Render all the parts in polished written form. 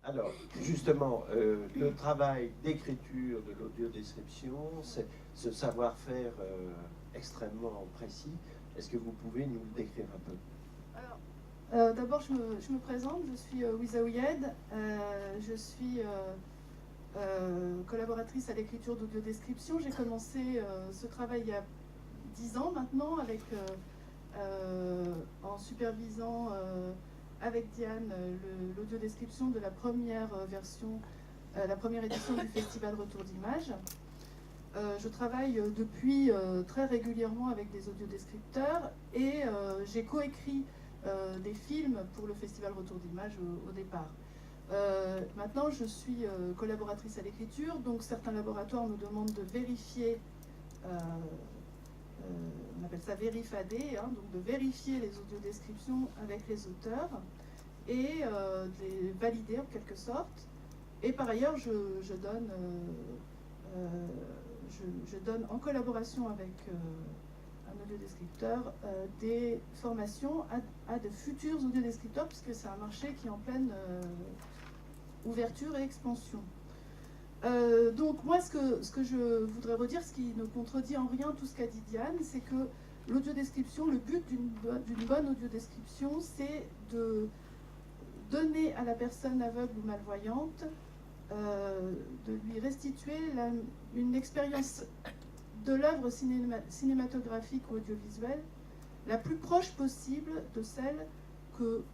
Alors, justement, le travail d'écriture de l'audiodescription, c'est ce savoir-faire extrêmement précis. Est-ce que vous pouvez nous le décrire un peu? Alors, d'abord, je me présente, je suis Wiza Ouyed, je suis collaboratrice à l'écriture d'audiodescription. J'ai commencé ce travail il y a 10 ans maintenant, en supervisant avec Diane l'audiodescription de la première version, la première édition du Festival Retour d'Images. Je travaille depuis très régulièrement avec des audiodescripteurs et j'ai coécrit des films pour le Festival Retour d'Images au départ. Maintenant, je suis collaboratrice à l'écriture, donc certains laboratoires me demandent de vérifier, on appelle ça vérifader, hein, donc de vérifier les audiodescriptions avec les auteurs et de les valider en quelque sorte. Et par ailleurs, je donne en collaboration avec un audiodescripteur des formations à de futurs audiodescripteurs, puisque c'est un marché qui est en pleine ouverture et expansion. Donc moi, ce que je voudrais redire, ce qui ne contredit en rien tout ce qu'a dit Diane, c'est que l'audiodescription, le but d'une bonne audiodescription, c'est de donner à la personne aveugle ou malvoyante, de lui restituer une expérience de l'œuvre cinématographique ou audiovisuelle la plus proche possible de celle que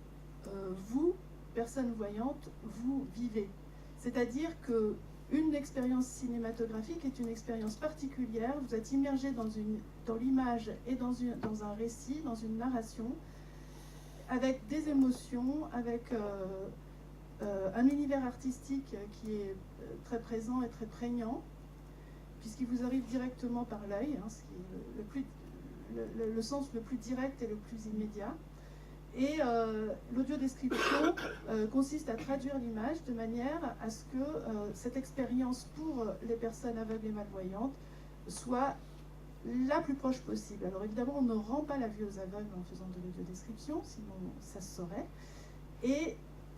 vous, personne voyante, vous vivez. C'est-à-dire qu'une expérience cinématographique est une expérience particulière. Vous êtes immergé dans l'image et dans un récit, dans une narration, avec des émotions, avec un univers artistique qui est très présent et très prégnant, puisqu'il vous arrive directement par l'œil, hein, ce qui est le sens le plus direct et le plus immédiat. Et l'audiodescription consiste à traduire l'image de manière à ce que cette expérience pour les personnes aveugles et malvoyantes soit la plus proche possible. Alors évidemment, on ne rend pas la vue aux aveugles en faisant de l'audiodescription, sinon ça se saurait.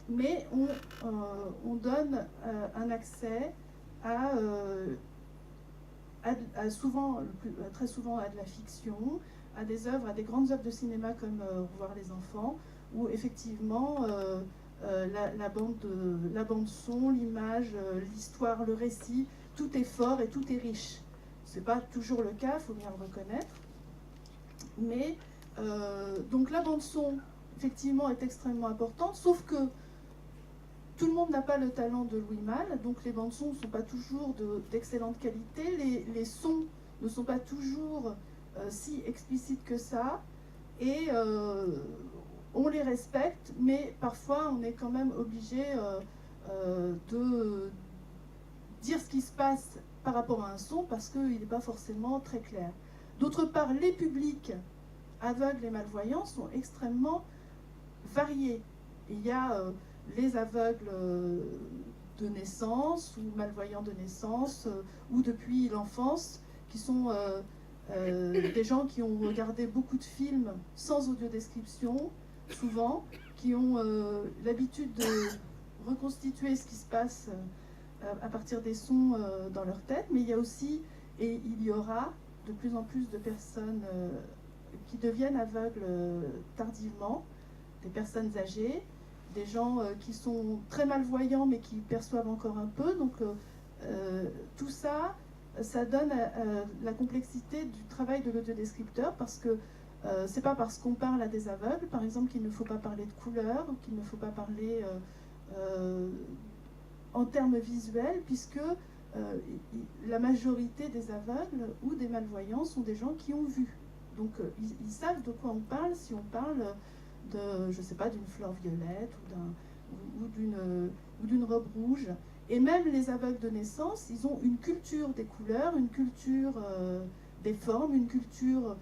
Mais on donne un accès très souvent à de la fiction, à des œuvres, à des grandes œuvres de cinéma comme Revoir les enfants, où effectivement la bande son, l'image, l'histoire, le récit, tout est fort et tout est riche. Ce n'est pas toujours le cas, il faut bien le reconnaître. Mais donc la bande son, effectivement, est extrêmement importante, sauf que tout le monde n'a pas le talent de Louis Malle, donc les bandes son ne sont pas toujours d'excellente qualité, les sons ne sont pas toujours si explicites que ça, et on les respecte, mais parfois on est quand même obligé de dire ce qui se passe par rapport à un son, parce qu'il n'est pas forcément très clair. D'autre part, les publics aveugles et malvoyants sont extrêmement variés. Il y a les aveugles de naissance ou malvoyants de naissance ou depuis l'enfance, qui sont des gens qui ont regardé beaucoup de films sans audiodescription, souvent, qui ont l'habitude de reconstituer ce qui se passe à partir des sons dans leur tête. Mais il y a aussi, et il y aura de plus en plus de personnes qui deviennent aveugles tardivement, des personnes âgées, des gens qui sont très malvoyants mais qui perçoivent encore un peu. Donc tout ça, ça donne la complexité du travail de l'audiodescripteur, parce que c'est pas parce qu'on parle à des aveugles, par exemple, qu'il ne faut pas parler de couleurs, ou qu'il ne faut pas parler en termes visuels, puisque la majorité des aveugles ou des malvoyants sont des gens qui ont vu. Donc ils savent de quoi on parle si on parle je sais pas, d'une fleur violette ou d'une robe rouge. Et même les aveugles de naissance, ils ont une culture des couleurs, une culture des formes, une culture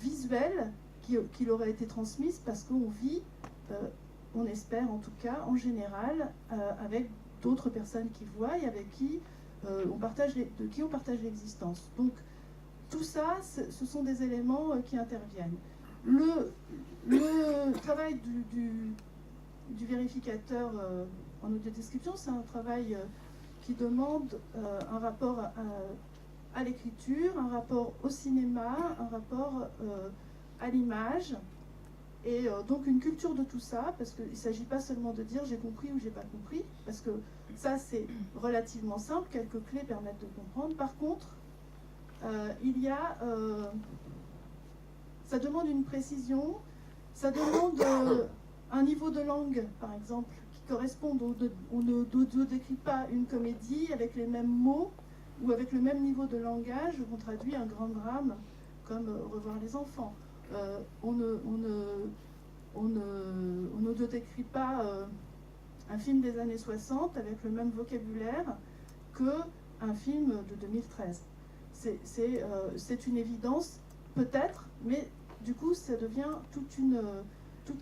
visuelle qui leur a été transmise, parce qu'on vit, on espère en tout cas, en général, avec d'autres personnes qui voient et avec qui on partage l'existence. Donc tout ça, ce sont des éléments qui interviennent. Le travail du vérificateur en audiodescription, c'est un travail qui demande un rapport à l'écriture, un rapport au cinéma, un rapport à l'image, et donc une culture de tout ça, parce qu'il ne s'agit pas seulement de dire j'ai compris ou j'ai pas compris, parce que ça c'est relativement simple, quelques clés permettent de comprendre. Par contre, il y a, ça demande une précision, ça demande un niveau de langue, par exemple, qui correspond, on ne décrit pas une comédie avec les mêmes mots ou avec le même niveau de langage, on traduit un grand drame comme Revoir les enfants. On ne décrit pas un film des années 60 avec le même vocabulaire qu'un film de 2013. C'est une évidence, peut-être, mais du coup, ça devient tout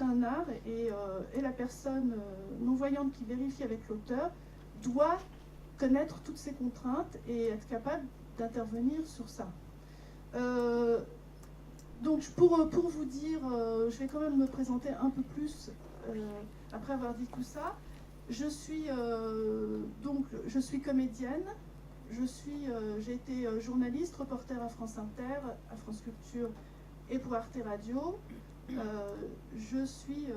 un art, et la personne non-voyante qui vérifie avec l'auteur doit connaître toutes ces contraintes et être capable d'intervenir sur ça. Donc, pour vous dire, je vais quand même me présenter un peu plus après avoir dit tout ça. Je suis comédienne. J'ai été journaliste, reporter à France Inter, à France Culture et pour Arte Radio. Je suis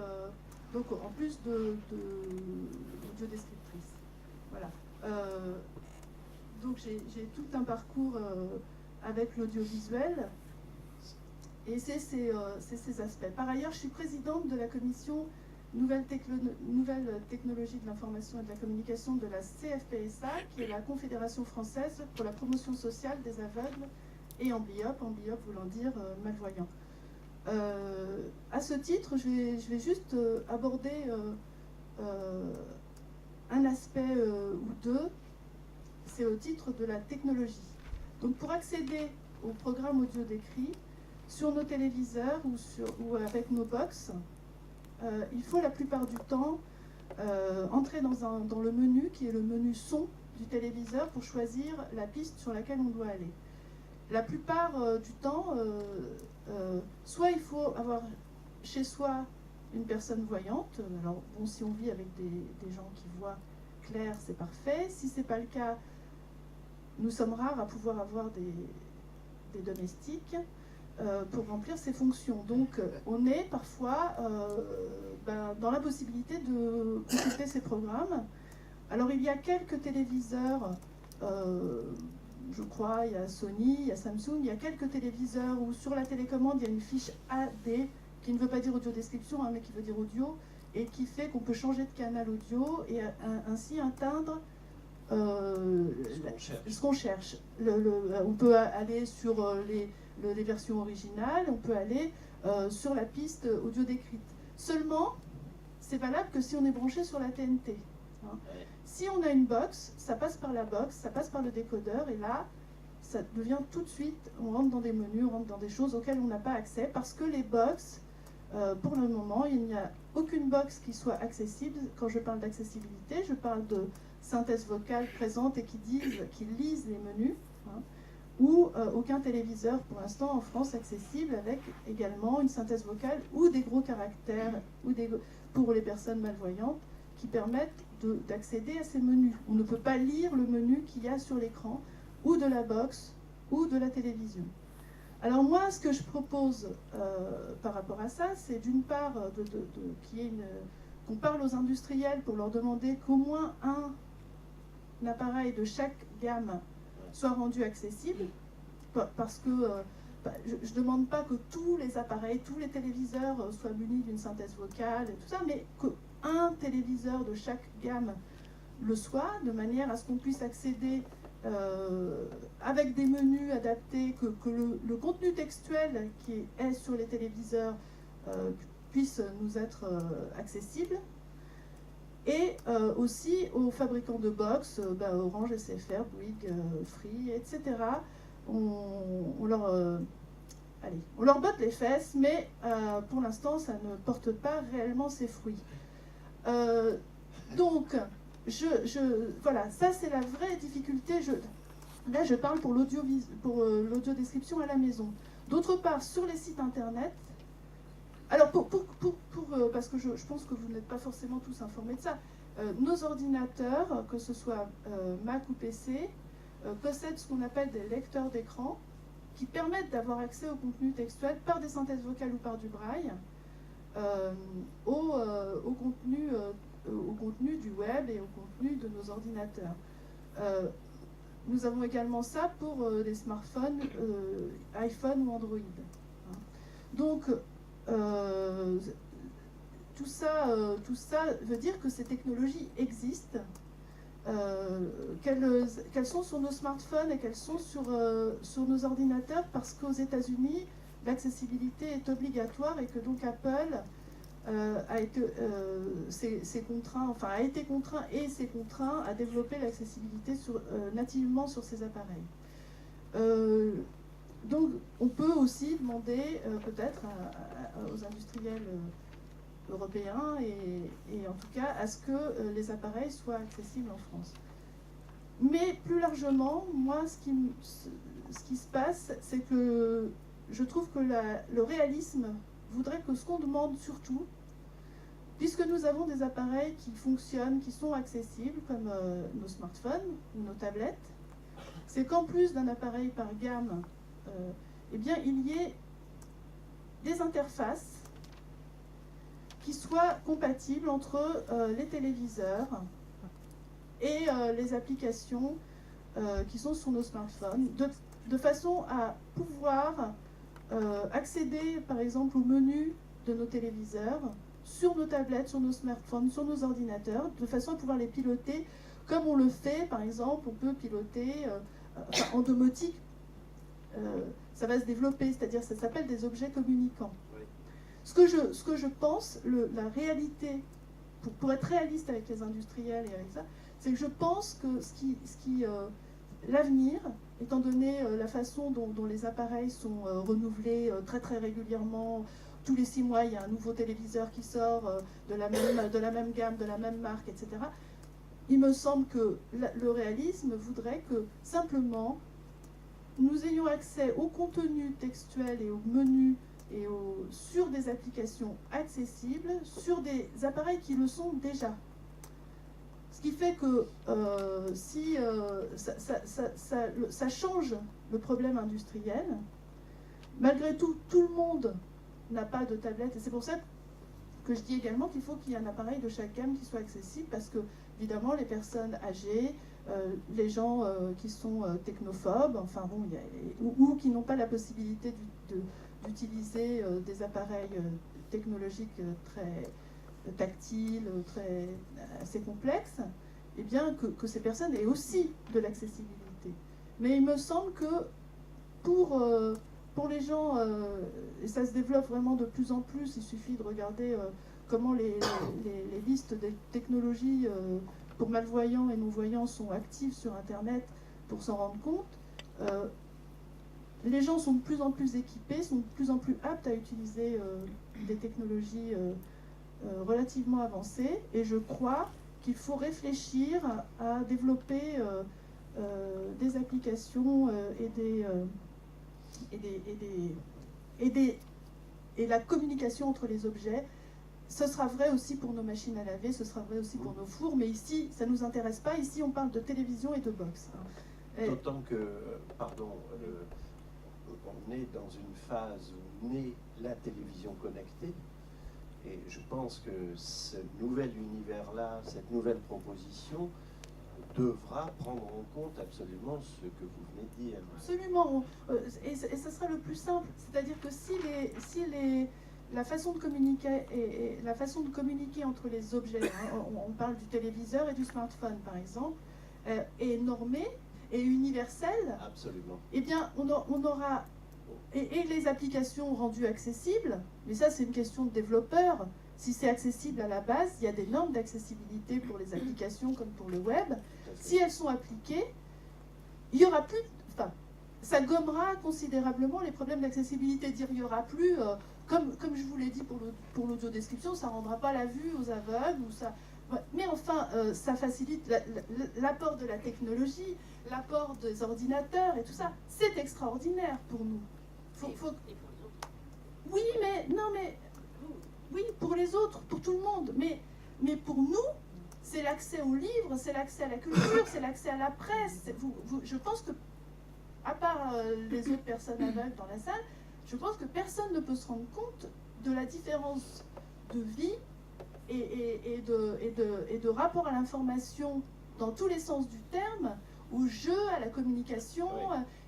donc en plus d'audiodescriptrice. Voilà. Donc j'ai tout un parcours avec l'audiovisuel, et c'est ces aspects. Par ailleurs, je suis présidente de la commission Nouvelles technologies de l'information et de la communication de la CFPSA, qui est la Confédération française pour la promotion sociale des aveugles et amblyopes, voulant dire malvoyants. À ce titre, je vais juste aborder un aspect ou deux, c'est au titre de la technologie. Donc pour accéder au programme audio décrit, sur nos téléviseurs ou avec nos box, il faut la plupart du temps entrer dans le menu qui est le menu son du téléviseur pour choisir la piste sur laquelle on doit aller. La plupart du temps, soit il faut avoir chez soi une personne voyante. Alors bon, si on vit avec des gens qui voient clair, c'est parfait. Si ce n'est pas le cas, nous sommes rares à pouvoir avoir des domestiques pour remplir ces fonctions. Donc on est parfois dans la possibilité de consulter ces programmes. Alors il y a quelques téléviseurs, je crois, il y a Sony, il y a Samsung, il y a quelques téléviseurs où sur la télécommande il y a une fiche AD, qui ne veut pas dire audio-description, mais qui veut dire audio, et qui fait qu'on peut changer de canal audio et ainsi atteindre ce qu'on cherche. On peut aller sur les versions originales, on peut aller sur la piste audio décrite. Seulement, c'est valable que si on est branché sur la TNT. Hein. Si on a une box, ça passe par la box, ça passe par le décodeur, et là, ça devient tout de suite, on rentre dans des menus, on rentre dans des choses auxquelles on n'a pas accès, parce que les box, pour le moment, il n'y a aucune box qui soit accessible. Quand je parle d'accessibilité, je parle de synthèse vocale présente et qui lise les menus, hein, ou aucun téléviseur pour l'instant en France accessible avec également une synthèse vocale ou des gros caractères pour les personnes malvoyantes qui permettent d'accéder à ces menus. On ne peut pas lire le menu qu'il y a sur l'écran ou de la box ou de la télévision. Alors moi, ce que je propose par rapport à ça, c'est d'une part qu'on parle aux industriels pour leur demander qu'au moins un appareil de chaque gamme soit rendu accessible, parce que je ne demande pas que tous les appareils, tous les téléviseurs soient munis d'une synthèse vocale et tout ça, mais qu'un téléviseur de chaque gamme le soit, de manière à ce qu'on puisse accéder avec des menus adaptés, que le contenu textuel qui est sur les téléviseurs puisse nous être accessible. Et aussi aux fabricants de box, Orange, SFR, Bouygues, Free, etc. On leur botte les fesses, mais pour l'instant, ça ne porte pas réellement ses fruits. Donc, voilà, ça c'est la vraie difficulté. Là, je parle pour l'audiodescription à la maison. D'autre part, sur les sites internet, alors parce que je pense que vous n'êtes pas forcément tous informés de ça, nos ordinateurs, que ce soit Mac ou PC, possèdent ce qu'on appelle des lecteurs d'écran qui permettent d'avoir accès au contenu textuel par des synthèses vocales ou par du braille, au contenu du web et au contenu de nos ordinateurs. Nous avons également ça pour les smartphones, iPhone ou Android. Donc, tout ça veut dire que ces technologies existent, qu'elles sont sur nos smartphones et qu'elles sont sur nos ordinateurs, parce qu'aux États-Unis, l'accessibilité est obligatoire et que donc Apple a été contraint et s'est contraint à développer l'accessibilité nativement sur ces appareils. Donc on peut aussi demander peut-être aux industriels européens et en tout cas à ce que les appareils soient accessibles en France. Mais plus largement, moi ce qui se passe, c'est que je trouve que le réalisme voudrait que ce qu'on demande surtout, puisque nous avons des appareils qui fonctionnent, qui sont accessibles, comme nos smartphones ou nos tablettes, c'est qu'en plus d'un appareil par gamme, eh bien, il y ait des interfaces qui soient compatibles entre les téléviseurs et les applications qui sont sur nos smartphones, de façon à pouvoir accéder, par exemple, au menu de nos téléviseurs, sur nos tablettes, sur nos smartphones, sur nos ordinateurs, de façon à pouvoir les piloter comme on le fait, par exemple, on peut piloter en domotique, ça va se développer, c'est-à-dire ça s'appelle des objets communicants. Oui. Ce que je pense, la réalité, pour être réaliste avec les industriels et avec ça, c'est que je pense que l'avenir, étant donné la façon dont les appareils sont renouvelés très très régulièrement, tous les 6 mois il y a un nouveau téléviseur qui sort de la même gamme, de la même marque, etc. Il me semble que le réalisme voudrait que simplement nous ayons accès au contenu textuel et au menu et sur des applications accessibles, sur des appareils qui le sont déjà. Ce qui fait que si ça change le problème industriel, malgré tout, tout le monde n'a pas de tablette. Et c'est pour ça que je dis également qu'il faut qu'il y ait un appareil de chaque gamme qui soit accessible, parce que, évidemment, les personnes âgées, les gens qui sont technophobes, enfin bon, ou qui n'ont pas la possibilité d'utiliser des appareils technologiques très tactiles, assez complexes, et bien que ces personnes aient aussi de l'accessibilité. Mais il me semble que pour les gens, et ça se développe vraiment de plus en plus, il suffit de regarder comment les listes des technologies pour malvoyants et non-voyants sont actives sur Internet pour s'en rendre compte. Les gens sont de plus en plus équipés, sont de plus en plus aptes à utiliser des technologies relativement avancées, et je crois qu'il faut réfléchir à développer des applications et la communication entre les objets. Ce sera vrai aussi pour nos machines à laver, ce sera vrai aussi pour nos fours, mais ici, ça ne nous intéresse pas. Ici, on parle de télévision et de box. D'autant que, pardon, on est dans une phase où naît la télévision connectée, et je pense que ce nouvel univers-là, cette nouvelle proposition, devra prendre en compte absolument ce que vous venez de dire. Absolument, et ce sera le plus simple, c'est-à-dire que la façon de communiquer et la façon de communiquer entre les objets, hein, on parle du téléviseur et du smartphone par exemple, est normée et universelle. Absolument. Eh bien, on aura et les applications rendues accessibles, mais ça c'est une question de développeur. Si c'est accessible à la base, il y a des normes d'accessibilité pour les applications comme pour le web. Si elles sont appliquées, il y aura plus, enfin, ça gommera considérablement les problèmes d'accessibilité. Dire il n'y aura plus, comme je vous l'ai dit pour l'audiodescription, ça ne rendra pas la vue aux aveugles, ou ça, mais enfin, ça facilite l'apport de la technologie, l'apport des ordinateurs et tout ça. C'est extraordinaire pour nous. Oui, mais non, mais oui, pour les autres, pour tout le monde, mais pour nous, c'est l'accès aux livres, c'est l'accès à la culture, c'est l'accès à la presse. Je pense que, à part les autres personnes aveugles dans la salle, je pense que personne ne peut se rendre compte de la différence de vie et de rapport à l'information dans tous les sens du terme, au jeu, à la communication.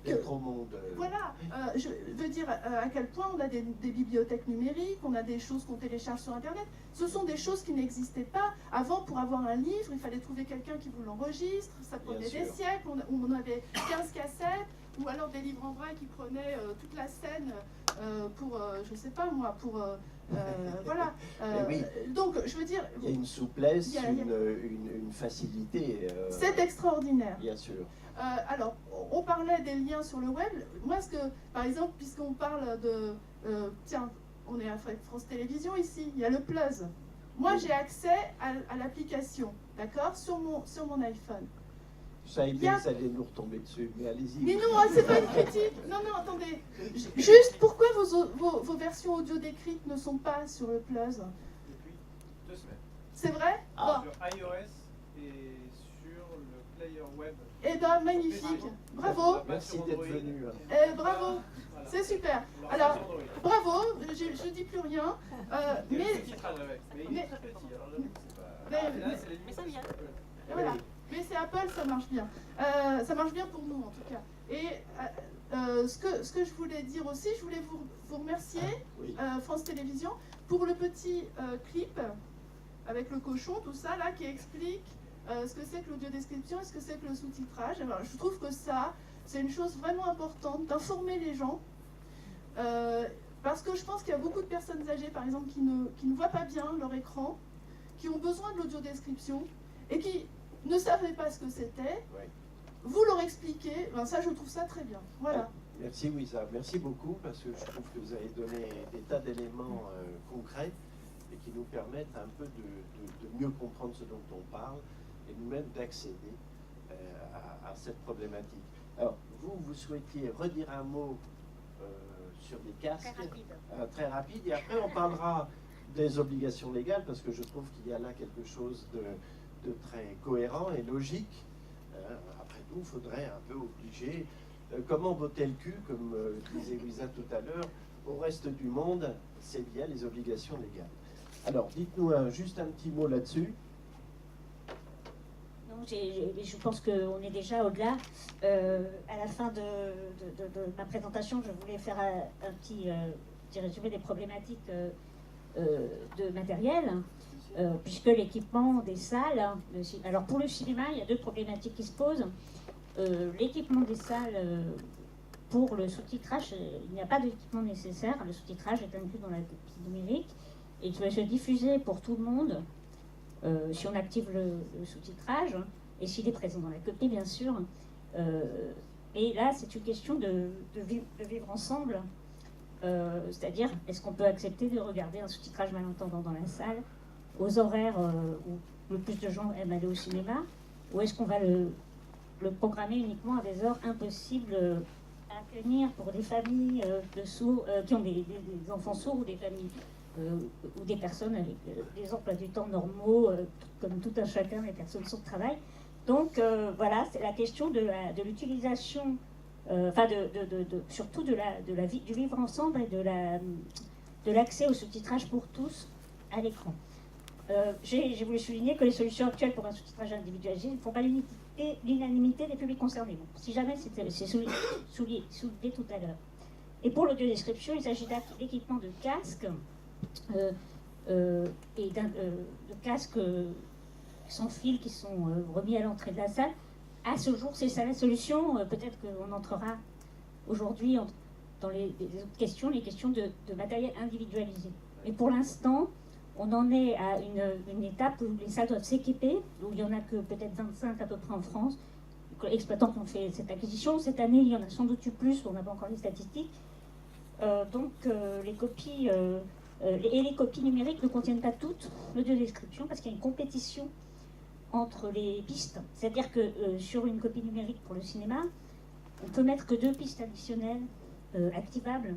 D'être au monde. Voilà, je veux dire à quel point on a des bibliothèques numériques, on a des choses qu'on télécharge sur Internet. Ce sont des choses qui n'existaient pas. Avant, pour avoir un livre, il fallait trouver quelqu'un qui vous l'enregistre, ça prenait des siècles, on avait 15 cassettes, ou alors des livres en braille qui prenaient toute la scène pour, je sais pas moi, pour... voilà. Oui. Donc, je veux dire... Il y a une souplesse, une facilité. C'est extraordinaire. Bien sûr. Alors, on parlait des liens sur le web. Moi, par exemple, puisqu'on parle de... tiens, on est à France Télévisions ici, il y a le Plus. Moi, j'ai accès à l'application, d'accord, sur mon iPhone. Je savais bien que ça allait nous retomber dessus, mais allez-y. Mais non, c'est pas une critique. Non, attendez. Juste, pourquoi vos versions audio décrites ne sont pas sur le Plus? Depuis 2 semaines. C'est vrai? Sur iOS et sur le player web. Eh bien, magnifique. Bravo. Merci d'être venu. Bravo. Voilà. C'est super. Alors, bravo. Je dis plus rien. Il y a Mais... le sous-titrage avec. Mais il est très petit. Alors j'avoue que c'est pas... Mais ça vient. Voilà. Mais c'est Apple, ça marche bien. Ça marche bien pour nous, en tout cas. Et ce que je voulais dire aussi, je voulais vous remercier, France Télévisions, pour le petit clip avec le cochon, tout ça, là, qui explique ce que c'est que l'audiodescription et ce que c'est que le sous-titrage. Alors, je trouve que ça, c'est une chose vraiment importante, d'informer les gens. Parce que je pense qu'il y a beaucoup de personnes âgées, par exemple, qui ne voient pas bien leur écran, qui ont besoin de l'audiodescription et qui ne savaient pas ce que c'était. Oui. Vous leur expliquez, ben ça je trouve ça très bien. Voilà. Merci Wisa, merci beaucoup parce que je trouve que vous avez donné des tas d'éléments concrets et qui nous permettent un peu de mieux comprendre ce dont on parle et nous-mêmes d'accéder à cette problématique. Alors, vous souhaitiez redire un mot sur des casques? Très rapide. Très rapide, et après on parlera des obligations légales parce que je trouve qu'il y a là quelque chose de très cohérent et logique. Après tout, il faudrait un peu obliger, comment botter le cul, comme disait Louisa tout à l'heure, au reste du monde, c'est via les obligations légales. Alors, dites-nous juste un petit mot là-dessus. Non, je pense qu'on est déjà au-delà. À la fin de ma présentation, je voulais faire un petit résumé des problématiques de matériel. Puisque l'équipement des salles, alors pour le cinéma, il y a 2 problématiques qui se posent. L'équipement des salles, pour le sous-titrage, il n'y a pas d'équipement nécessaire. Le sous-titrage est inclus dans la copie numérique et il peut se diffuser pour tout le monde si on active le sous-titrage et s'il est présent dans la copie, bien sûr. Et là, c'est une question de vivre ensemble. C'est-à-dire, est-ce qu'on peut accepter de regarder un sous-titrage malentendant dans la salle aux horaires où le plus de gens aiment aller au cinéma, ou est-ce qu'on va le programmer uniquement à des heures impossibles à tenir pour des familles de sourds, qui ont des enfants sourds, ou des familles ou des personnes avec des emplois du temps normaux, comme tout un chacun, les personnes sourdes travaillent. Donc voilà, c'est la question de l'utilisation, surtout du vivre ensemble et de l'accès au sous-titrage pour tous à l'écran. J'ai voulu souligner que les solutions actuelles pour un sous-titrage individualisé ne font pas l'unanimité des publics concernés. Bon, si jamais c'est soulevé tout à l'heure. Et pour l'audiodescription, il s'agit d'équipements de casques et de casques sans fil qui sont remis à l'entrée de la salle. À ce jour, c'est ça la solution. Peut-être qu'on entrera aujourd'hui dans les autres questions, les questions de matériel individualisé. Mais pour l'instant, on en est à une étape où les salles doivent s'équiper, où il n'y en a que peut-être 25 à peu près en France, exploitants qui ont fait cette acquisition. Cette année, il y en a sans doute eu plus, on n'a pas encore les statistiques. Les copies les copies numériques ne contiennent pas toutes l'audiodescription parce qu'il y a une compétition entre les pistes. C'est-à-dire que sur une copie numérique pour le cinéma, on peut mettre que 2 pistes additionnelles activables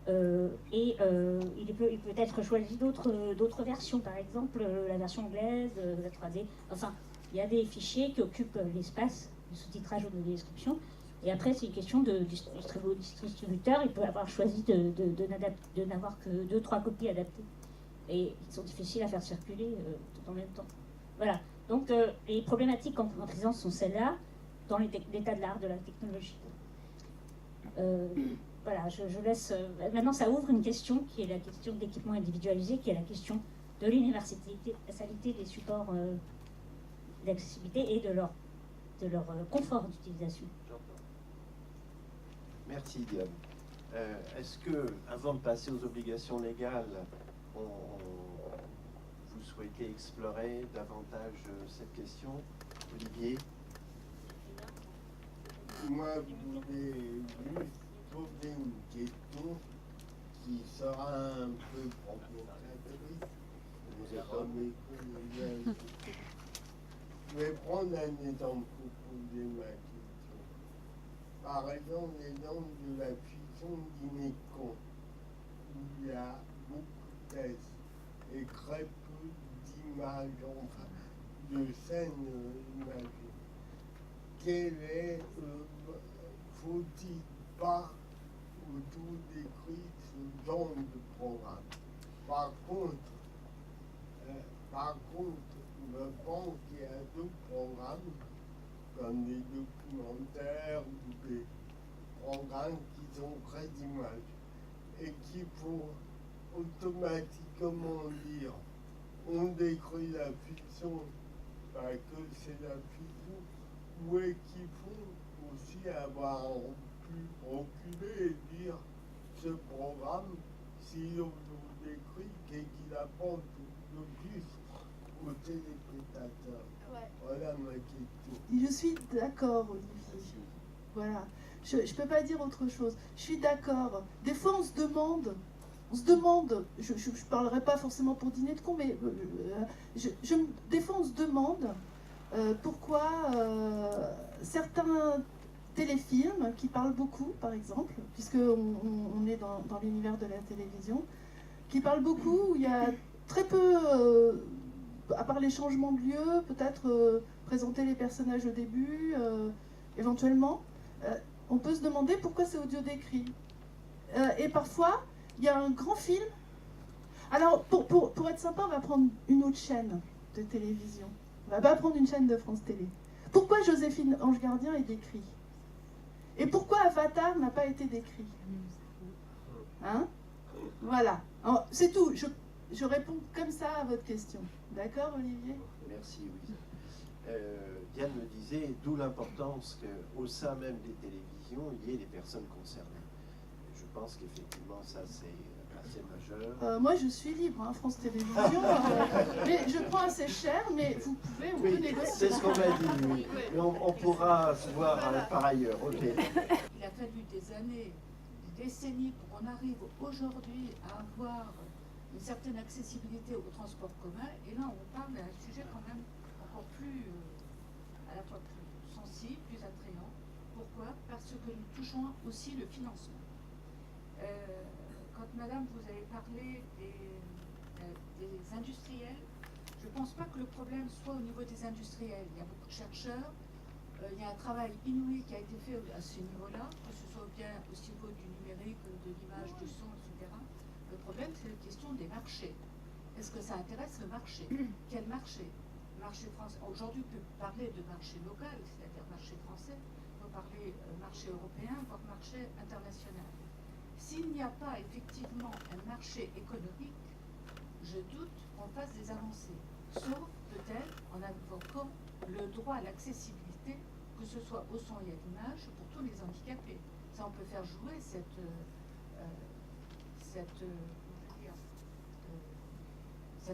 Il peut être choisi d'autres versions, par exemple la version anglaise, la 3D. Enfin, il y a des fichiers qui occupent l'espace, le sous-titrage ou de description. Et après, c'est une question du distributeur. Il peut avoir choisi de n'avoir que 2-3 copies adaptées. Et ils sont difficiles à faire circuler tout en même temps. Voilà. Donc, les problématiques en présence sont celles-là, dans l'état de l'art, de la technologie. Voilà, je laisse. Maintenant, ça ouvre une question qui est la question de l'équipement individualisé, qui est la question de l'universalité des supports d'accessibilité et de leur confort d'utilisation. Merci Diane. Est-ce que, avant de passer aux obligations légales, vous souhaitez explorer davantage cette question, Olivier? Moi, je voulais juste poser une question qui sera un peu provocatrice. Je vais prendre un exemple pour poser ma question. Par exemple, l'exemple de la fusion d'Inécon, où il y a beaucoup de tests et très peu d'images, enfin, de scènes imagées. Faut-il pas auto-décrire ce genre de programme? Par contre, je pense qu'il y a d'autres programmes, comme des documentaires ou des programmes qui sont très images et qui, pour automatiquement dire on décrit la fiction parce que c'est la fiction, ou est qu'il faut aussi avoir pu reculer et dire ce programme, si on le décrit, qu'est-ce qu'il apporte de plus aux téléspectateurs? Ouais. Voilà ma question. Je suis d'accord, Olivier. Voilà. Je ne peux pas dire autre chose. Je suis d'accord. Des fois, on se demande, je ne parlerai pas forcément pour dîner de con, mais des fois, on se demande pourquoi certains téléfilms qui parlent beaucoup, par exemple, puisqu'on est dans l'univers de la télévision, qui parlent beaucoup, où il y a très peu, à part les changements de lieu, peut-être présenter les personnages au début, éventuellement, on peut se demander pourquoi c'est audio décrit. Et parfois, il y a un grand film. Alors, pour être sympa, on va prendre une autre chaîne de télévision. On va pas prendre une chaîne de France Télé. Pourquoi Joséphine Ange Gardien est décrit? Et pourquoi Avatar n'a pas été décrit? Hein? Voilà. C'est tout. Je réponds comme ça à votre question. D'accord, Olivier? Merci, oui. Diane me disait, d'où l'importance qu'au sein même des télévisions, il y ait des personnes concernées. Je pense qu'effectivement, ça, c'est assez majeur. Moi, je suis libre, hein, France Télévisions. Mais je prends assez cher, mais vous pouvez, on peut négocier. C'est ce qu'on m'a dit, oui. Mais on pourra se voir par ailleurs. Ok. Il a fallu des années, des décennies pour qu'on arrive aujourd'hui à avoir une certaine accessibilité au transport commun. Et là, on parle d'un sujet quand même encore plus, à la fois plus sensible, plus attrayant. Pourquoi? Parce que nous touchons aussi le financement. Quand madame, vous avez parlé des industriels, je ne pense pas que le problème soit au niveau des industriels. Il y a beaucoup de chercheurs, il y a un travail inouï qui a été fait à ce niveau-là, que ce soit bien au niveau du numérique, de l'image, du son, etc. Le problème, c'est la question des marchés. Est-ce que ça intéresse le marché? Quel marché? Le marché français. Aujourd'hui, on peut parler de marché local, c'est-à-dire marché français, on peut parler marché européen, voire marché international. S'il n'y a pas effectivement un marché économique, je doute qu'on fasse des avancées. Sauf peut-être en invoquant le droit à l'accessibilité, que ce soit au son et à l'image, pour tous les handicapés. Ça, on peut faire jouer cette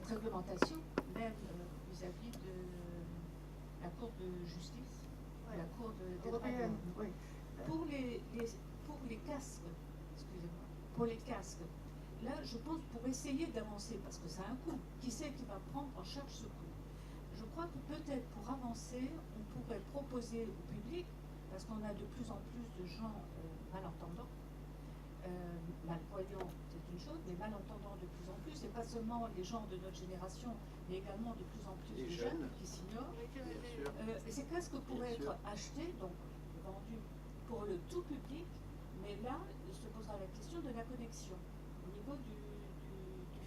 réglementation, même vis-à-vis de la Cour de justice, la Cour des droits de l'homme. Oui. Pour les casques, excusez-moi, pour les casques, là, je pense, pour essayer d'avancer, parce que ça a un coût, qui c'est qui va prendre en charge ce coût? Je crois que peut-être pour avancer, on pourrait proposer au public, parce qu'on a de plus en plus de gens malentendants, malvoyants, c'est une chose, mais malentendants de plus en plus, et pas seulement les gens de notre génération, mais également de plus en plus Les de jeunes jeunes. qui s'ignorent. Bien sûr. Et ces casques pourraient Bien sûr. être achetés, donc vendus pour le tout public, mais là, se posera la question de la connexion au niveau du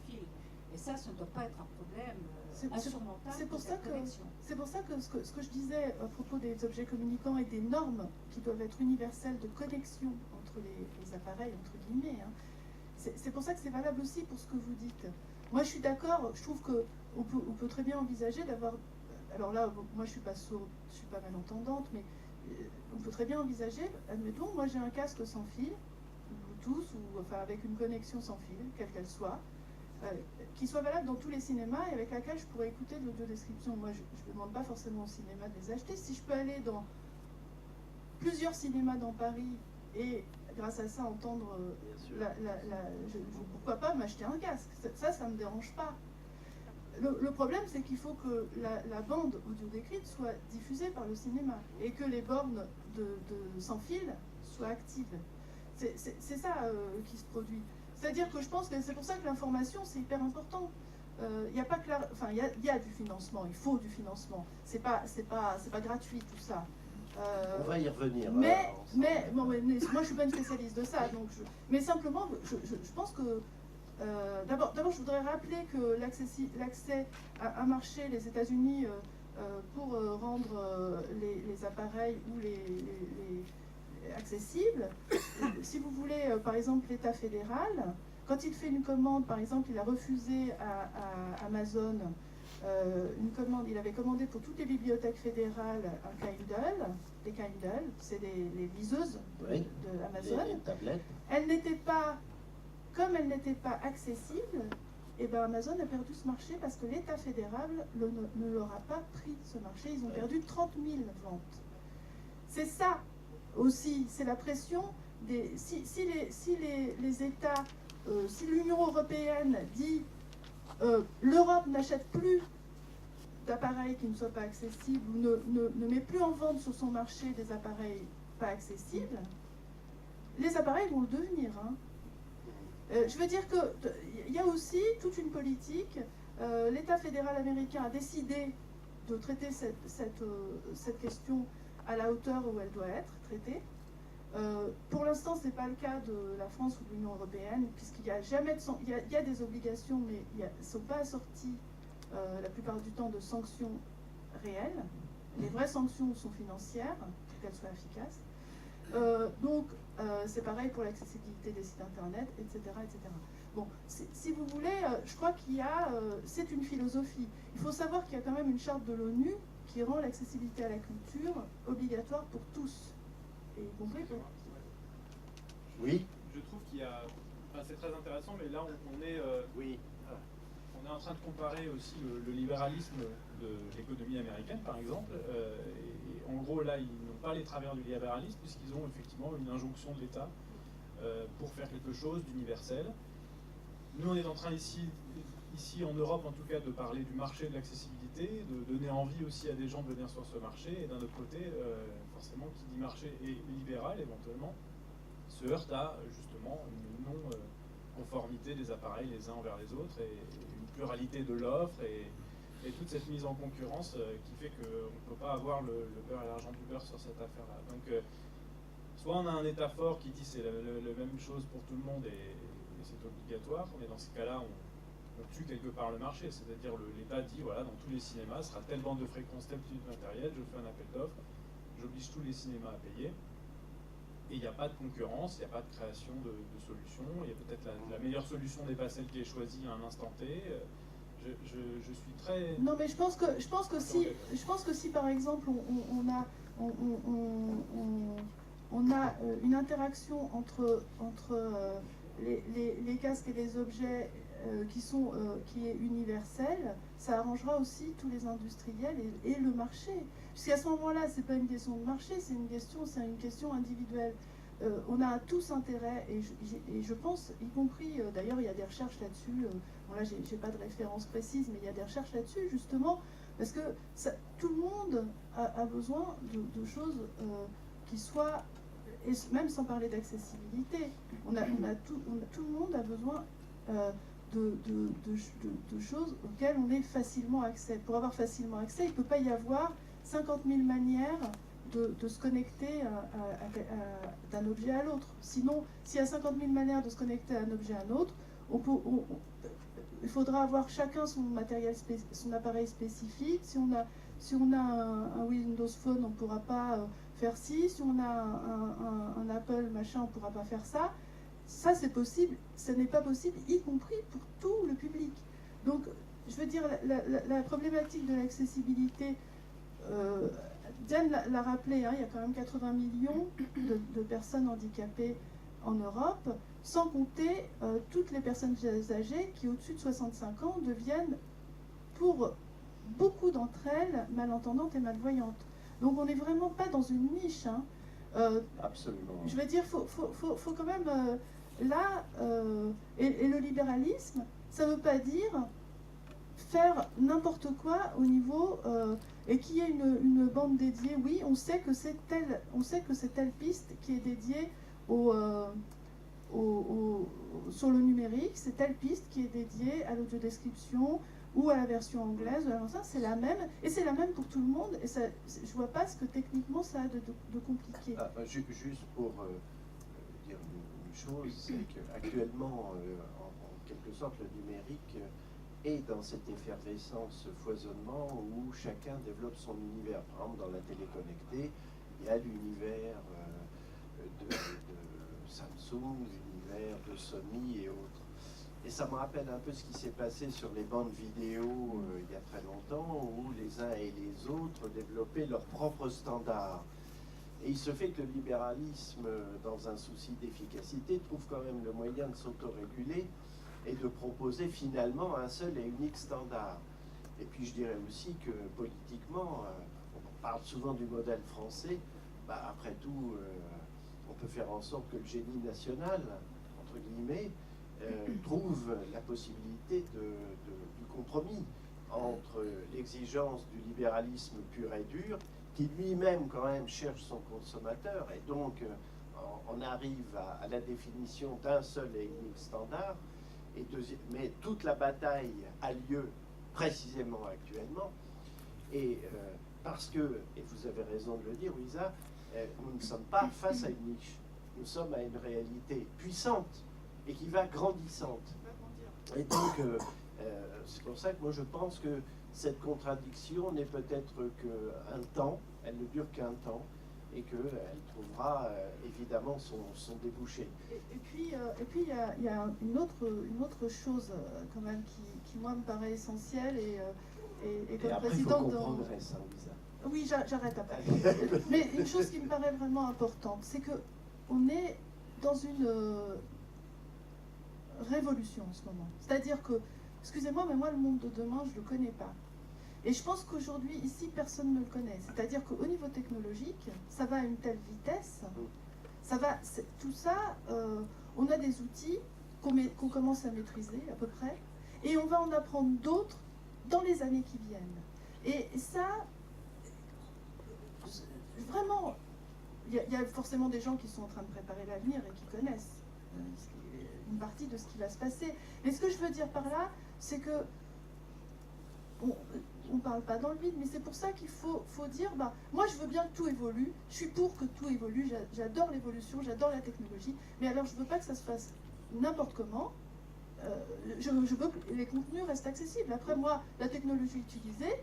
fil. Et ça ne doit pas être un problème insurmontable c'est pour de ça cette que- connexion. C'est pour ça que ce que je disais à propos des objets communicants et des normes qui doivent être universelles de connexion entre les appareils, entre guillemets, hein, c'est pour ça que c'est valable aussi pour ce que vous dites. Moi, je suis d'accord, je trouve qu'on peut très bien envisager d'avoir... Alors là, moi, je suis pas sourde, je suis pas malentendante, mais on peut très bien envisager, admettons, moi j'ai un casque sans fil, Bluetooth, ou enfin avec une connexion sans fil, quelle qu'elle soit, qui soit valable dans tous les cinémas et avec laquelle je pourrais écouter de l'audiodescription. Moi, je ne demande pas forcément au cinéma de les acheter. Si je peux aller dans plusieurs cinémas dans Paris et grâce à ça entendre, Bien sûr. pourquoi pas m'acheter un casque? Ça me dérange pas. Le problème, c'est qu'il faut que la bande audio décrite soit diffusée par le cinéma et que les bornes sans fil soient actives. C'est ça qui se produit. C'est-à-dire que je pense que c'est pour ça que l'information, c'est hyper important. Il y a pas que enfin, il y a du financement, il faut du financement. C'est pas gratuit tout ça. On va y revenir. Mais ensemble. moi, je suis pas une spécialiste de ça, donc mais simplement, je pense que d'abord, je voudrais rappeler que l'accès à un marché, les États-Unis, pour rendre les appareils ou les accessibles, si vous voulez, par exemple, l'État fédéral, quand il fait une commande, par exemple, il a refusé à Amazon une commande, il avait commandé pour toutes les bibliothèques fédérales un Kindle, des Kindle, c'est les liseuses Oui. de Amazon. Les tablettes. Comme elle n'était pas accessible, et ben Amazon a perdu ce marché parce que l'État fédéral ne leur a pas pris ce marché. Ils ont perdu 30 000 ventes. C'est ça aussi, c'est la pression des... Si les États, si l'Union européenne dit l'Europe n'achète plus d'appareils qui ne soient pas accessibles ou ne met plus en vente sur son marché des appareils pas accessibles, les appareils vont le devenir. Hein. Je veux dire qu'il y a aussi toute une politique. L'État fédéral américain a décidé de traiter cette question à la hauteur où elle doit être traitée. Pour l'instant, ce n'est pas le cas de la France ou de l'Union européenne, puisqu'il y a jamais il y a des obligations, mais elles ne sont pas assorties la plupart du temps de sanctions réelles. Les vraies sanctions sont financières, pour qu'elles soient efficaces. Donc, c'est pareil pour l'accessibilité des sites internet, etc. etc. Bon, si vous voulez, je crois qu'il y a, c'est une philosophie. Il faut savoir qu'il y a quand même une charte de l'ONU qui rend l'accessibilité à la culture obligatoire pour tous. Et y compris pour... Oui. Je trouve qu'il y a. Enfin, c'est très intéressant, mais là, on est. Oui. On est en train de comparer aussi le libéralisme de l'économie américaine, par exemple. Et en gros, là, ils n'ont pas les travers du libéralisme, puisqu'ils ont effectivement une injonction de l'État pour faire quelque chose d'universel. Nous, on est en train ici en Europe, en tout cas, de parler du marché de l'accessibilité, de donner envie aussi à des gens de venir sur ce marché. Et d'un autre côté, forcément, qui dit marché et libéral, éventuellement, se heurte à, justement, une non-conformité des appareils les uns envers les autres, et une pluralité de l'offre, et toute cette mise en concurrence qui fait qu'on ne peut pas avoir le beurre et l'argent du beurre sur cette affaire-là. Donc, soit on a un État fort qui dit c'est la même chose pour tout le monde et c'est obligatoire, mais dans ces cas-là, on tue quelque part le marché. C'est-à-dire l'État dit, voilà, dans tous les cinémas, ce sera telle bande de fréquence, tel type de matériel, je fais un appel d'offres, j'oblige tous les cinémas à payer. Et il n'y a pas de concurrence, il n'y a pas de création de solutions. Il y a peut-être la meilleure solution n'est pas celle qui est choisie à un instant T. Je suis très... Non, mais je pense que si par exemple on a une interaction entre les casques et les objets qui est universelle, ça arrangera aussi tous les industriels et le marché. Puisqu'à ce moment-là, c'est pas une question de marché, c'est une question individuelle. On a tous intérêt, et je pense, y compris, d'ailleurs, il y a des recherches là-dessus. Bon, là, j'ai pas de référence précise, mais il y a des recherches là-dessus, justement, parce que tout le monde a besoin de choses qui soient et même sans parler d'accessibilité, tout le monde a besoin de choses auxquelles on ait facilement accès. Pour avoir facilement accès, il ne peut pas y avoir 50 000 manières de se connecter d'un objet à l'autre. Sinon, s'il y a 50 000 manières de se connecter à un objet à un autre, il faudra avoir chacun son matériel, son appareil spécifique. Si on a un Windows Phone, on ne pourra pas faire ci. Si on a un Apple machin, on ne pourra pas faire ça. Ça, c'est possible. Ce n'est pas possible, y compris pour tout le public. Donc, je veux dire, la problématique de l'accessibilité, Diane l'a rappelé, hein, il y a quand même 80 millions de personnes handicapées en Europe, sans compter toutes les personnes âgées qui, au-dessus de 65 ans, deviennent, pour beaucoup d'entre elles, malentendantes et malvoyantes. Donc on n'est vraiment pas dans une niche. Hein. Absolument. Je veux dire, faut quand même... et le libéralisme, ça ne veut pas dire faire n'importe quoi au niveau... et qu'il y ait une bande dédiée. Oui, on sait que c'est telle piste qui est dédiée sur le numérique, c'est telle piste qui est dédiée à l'audiodescription ou à la version anglaise, c'est la même, et c'est la même pour tout le monde, et ça, je vois pas ce que techniquement ça a de compliqué. Juste pour dire une chose, c'est qu'actuellement, en quelque sorte, le numérique est dans cette effervescence, ce foisonnement où chacun développe son univers. Par exemple, dans la télé connectée, il y a l'univers de Samsung, l'univers de Sony et autres. Et ça me rappelle un peu ce qui s'est passé sur les bandes vidéo il y a très longtemps, où les uns et les autres développaient leurs propres standards. Et il se fait que le libéralisme, dans un souci d'efficacité, trouve quand même le moyen de s'autoréguler et de proposer finalement un seul et unique standard. Et puis je dirais aussi que politiquement, on parle souvent du modèle français, après tout, on peut faire en sorte que le génie national, entre guillemets, trouve la possibilité du compromis entre l'exigence du libéralisme pur et dur, qui lui-même quand même cherche son consommateur, et donc on arrive à la définition d'un seul et unique standard, mais toute la bataille a lieu précisément actuellement, et parce que, et vous avez raison de le dire, Louisa, nous ne sommes pas face à une niche, nous sommes à une réalité puissante et qui va grandissante. Et donc, c'est pour ça que moi je pense que cette contradiction n'est peut-être qu'un temps, elle ne dure qu'un temps, et qu'elle trouvera évidemment son débouché. Et puis il y a une autre chose quand même qui moi me paraît essentielle, et comme après, présidente... il faut qu'on progresse, hein, Lisa. Oui, j'arrête après. Mais une chose qui me paraît vraiment importante, c'est qu'on est dans une révolution en ce moment. C'est-à-dire que, excusez-moi, mais moi, le monde de demain, je ne le connais pas. Et je pense qu'aujourd'hui, ici, personne ne le connaît. C'est-à-dire qu'au niveau technologique, ça va à une telle vitesse, tout ça, on a des outils qu'on commence à maîtriser à peu près, et on va en apprendre d'autres dans les années qui viennent. Et ça, vraiment, il y a forcément des gens qui sont en train de préparer l'avenir et qui connaissent une partie de ce qui va se passer. Mais ce que je veux dire par là, c'est que on ne parle pas dans le vide, mais c'est pour ça qu'il faut dire, moi je veux bien que tout évolue, je suis pour que tout évolue, j'adore l'évolution, j'adore la technologie, mais alors je ne veux pas que ça se fasse n'importe comment, je veux que les contenus restent accessibles. Après moi, la technologie utilisée,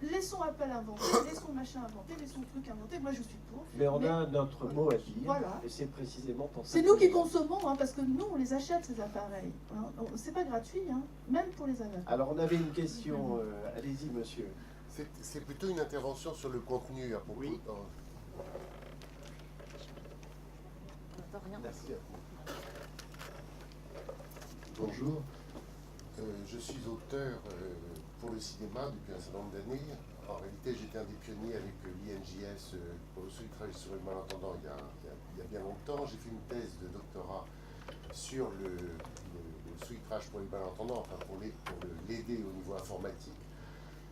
laissons Apple inventer, laissons machin inventer, laissons truc inventer, moi je suis pour. Mais on a notre mot à dire, voilà. Et c'est précisément pour ça. C'est nous qui consommons, hein, parce que nous on les achète ces appareils. Hein. C'est pas gratuit, hein, même pour les avatars. Alors on avait une question, allez-y monsieur. C'est plutôt une intervention sur le contenu à propos. Oui. Merci. Bonjour, je suis auteur pour le cinéma depuis un certain nombre d'années. En réalité, j'étais un des pionniers avec l'INJS pour le sous-titrage sur les malentendants il y a bien longtemps. J'ai fait une thèse de doctorat sur le sous-titrage pour les malentendants, enfin pour l'aider au niveau informatique.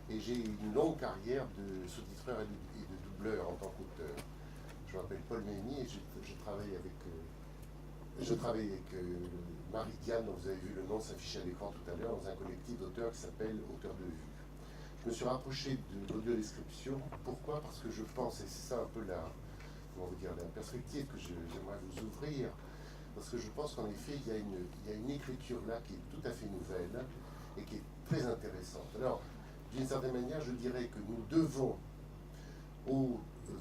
Et j'ai une longue carrière de sous-titreur et de doubleur en tant qu'auteur. Je m'appelle Paul Mémy et je travaille avec Marie-Diane, dont vous avez vu le nom s'afficher à l'écran tout à l'heure, dans un collectif d'auteurs qui s'appelle Auteurs de Vue. Je me suis rapproché de l'audio-description. Pourquoi? Parce que je pense, et c'est ça un peu la perspective que j'aimerais vous ouvrir, parce que je pense qu'en effet, il y a une écriture là qui est tout à fait nouvelle et qui est très intéressante. Alors, d'une certaine manière, je dirais que nous devons aux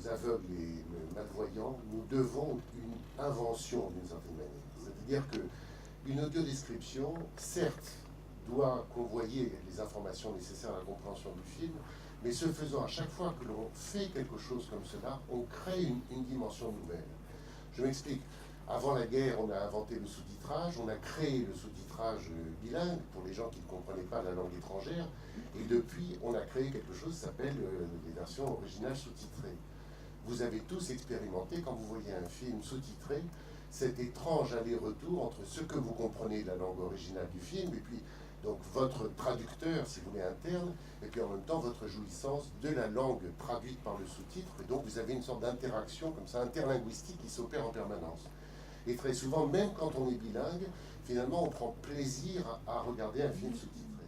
aveugles et malvoyants, nous devons une invention d'une certaine manière. C'est-à-dire qu'une audiodescription, certes, doit convoyer les informations nécessaires à la compréhension du film, mais ce faisant, à chaque fois que l'on fait quelque chose comme cela, on crée une dimension nouvelle. Je m'explique. Avant la guerre, on a inventé le sous-titrage, on a créé le sous-titrage bilingue pour les gens qui ne comprenaient pas la langue étrangère, et depuis, on a créé quelque chose qui s'appelle les versions originales sous-titrées. Vous avez tous expérimenté, quand vous voyez un film sous-titré, cet étrange aller-retour entre ce que vous comprenez de la langue originale du film, et puis donc votre traducteur, si vous voulez, interne, et puis en même temps votre jouissance de la langue traduite par le sous-titre, et donc vous avez une sorte d'interaction comme ça, interlinguistique qui s'opère en permanence. Et très souvent, même quand on est bilingue, finalement on prend plaisir à regarder un film sous-titré.